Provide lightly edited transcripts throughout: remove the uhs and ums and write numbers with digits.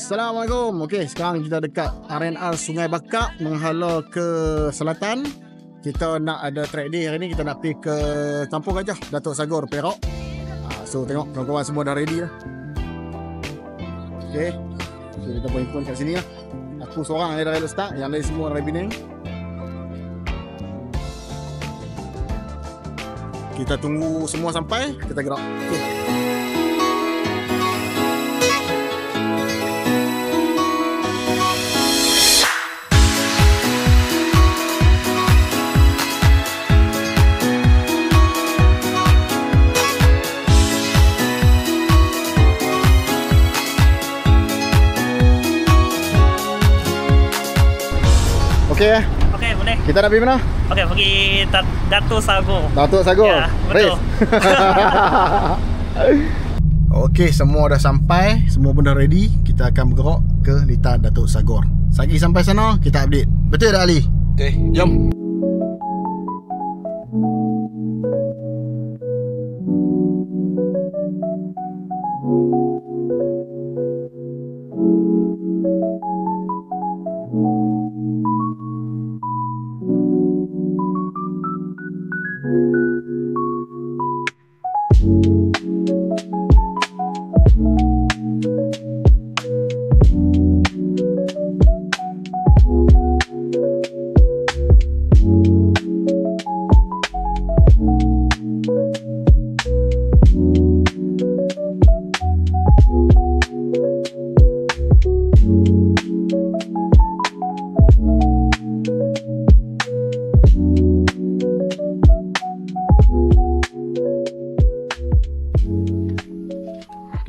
Assalamualaikum. Okey, sekarang kita dekat RNR Sungai Bakak menghala ke selatan. Kita nak ada track day hari ni, kita nak pergi ke Kampung Gajah, Datuk Sagor, Perak. So tengok kawan-kawan semua dah ready lah. Okey. So kita pun kat sini lah. Aku seorang yang dah start, yang lain semua dari Penang. Kita tunggu semua sampai, kita gerak. Okay. Okey. Okey, boleh. Kita nak pergi mana? Okey, pergi Datuk Sagor. Datuk Sagor? Ya, betul. Okey, semua dah sampai, semua pun dah ready. Kita akan bergerak ke Litar Datuk Sagor. Sagi sampai sana, kita update. Betul tak Ali? Okey, jom.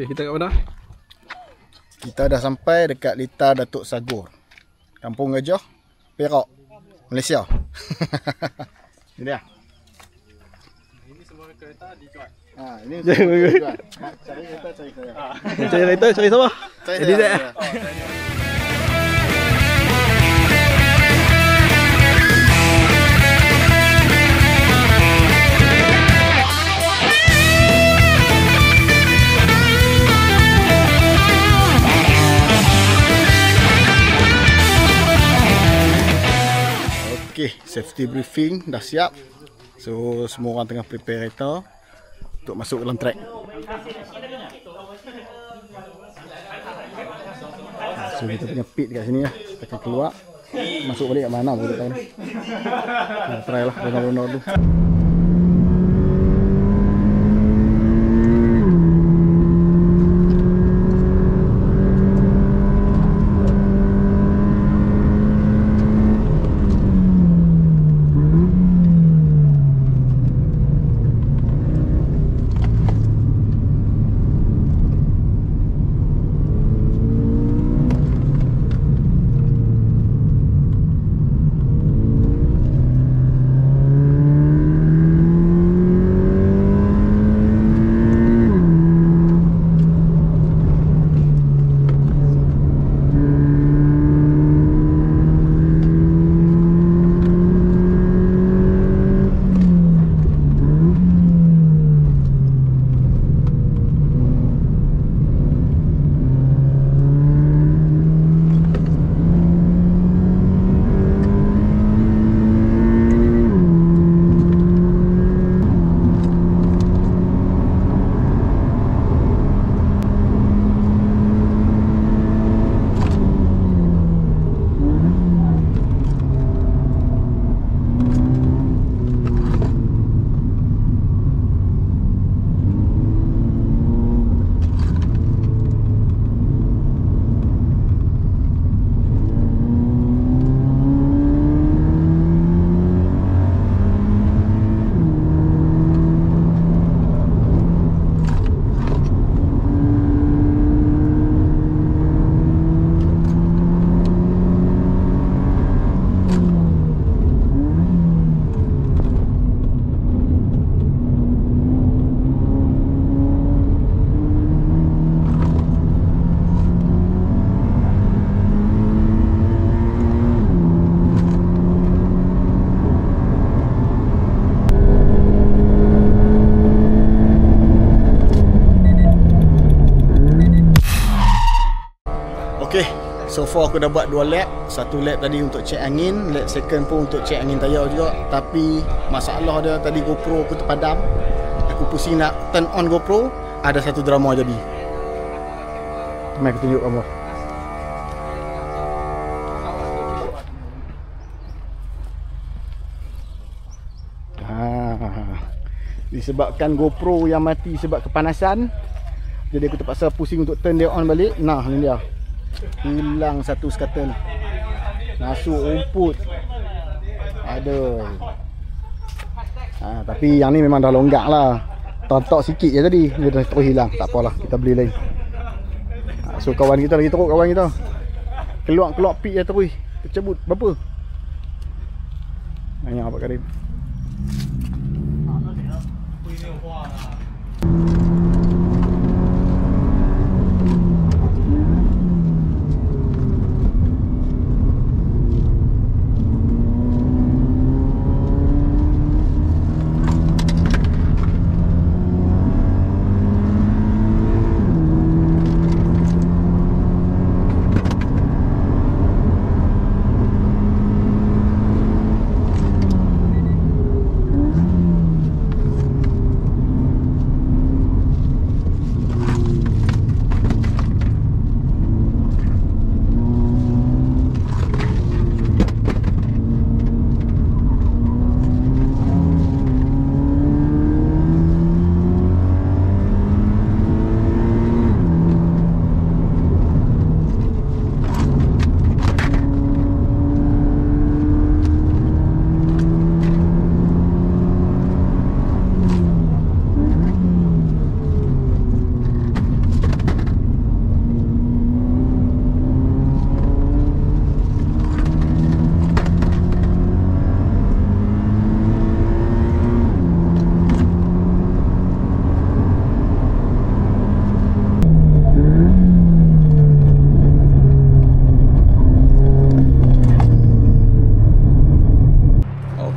Kita kat mana? Kita dah sampai dekat Litar Datuk Sagor, Kampung Gajah, Perak, Malaysia. Ini dia. Ini semua kereta dijual. Ini semua dijual. Cari kereta, cari saya. Cari kereta, cari siapa? Cari Jadi saya. Okay, safety briefing dah siap. So semua orang tengah prepare kereta untuk masuk dalam track. So kita punya pit kat sini lah. Kita akan keluar, masuk balik kat mana pun tak tahu ni. Kita try lah benar-benar dulu. Okay, so far aku dah buat 2 lap. Satu lap tadi untuk check angin, lap second pun untuk check angin tayar juga. Tapi masalah dia tadi GoPro aku terpadam. Aku pusing nak turn on GoPro, ada satu drama jadi. Mari aku tunjuk kamu. Disebabkan GoPro yang mati sebab kepanasan, jadi aku terpaksa pusing untuk turn dia on balik. Nah, ni dia. Hilang satu skatan. Masuk rumput. Aduh. Tapi yang ni memang dah longgak lah. Tontok sikit je tadi, dia dah terus hilang. Tak apalah, kita beli lain. So kawan kita lagi teruk, kawan kita keluar pit je terus tercebut. Berapa? Banyak Pak Karim.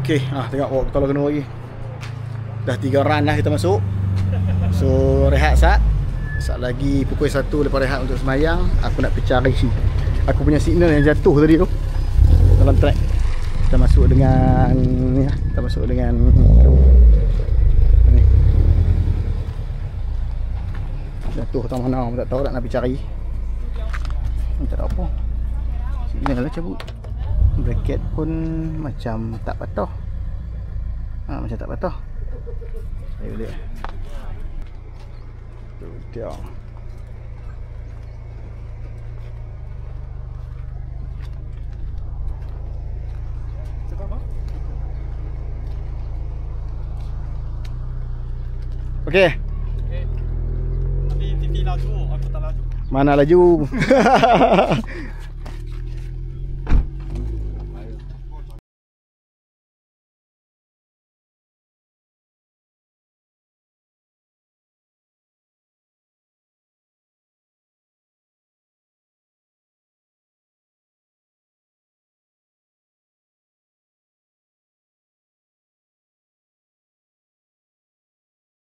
Okay, tengok bawa kita kena lagi. Dah 3 run dah kita masuk. So rehat sat. Sat lagi pukul 1 lepas rehat untuk semayang. Aku nak pergi cari aku punya signal yang jatuh tadi tu dalam track. Kita masuk dengan ni lah. Kita masuk dengan ni. Jatuh tang mana tak tahu, nak pergi cari. Tak ada apa. Signal lah cabut. Bracket pun macam tak patah. Macam tak patah. Ayo dia. Tu dia. Okey. Tapi TV laju, aku tak laju. Mana laju?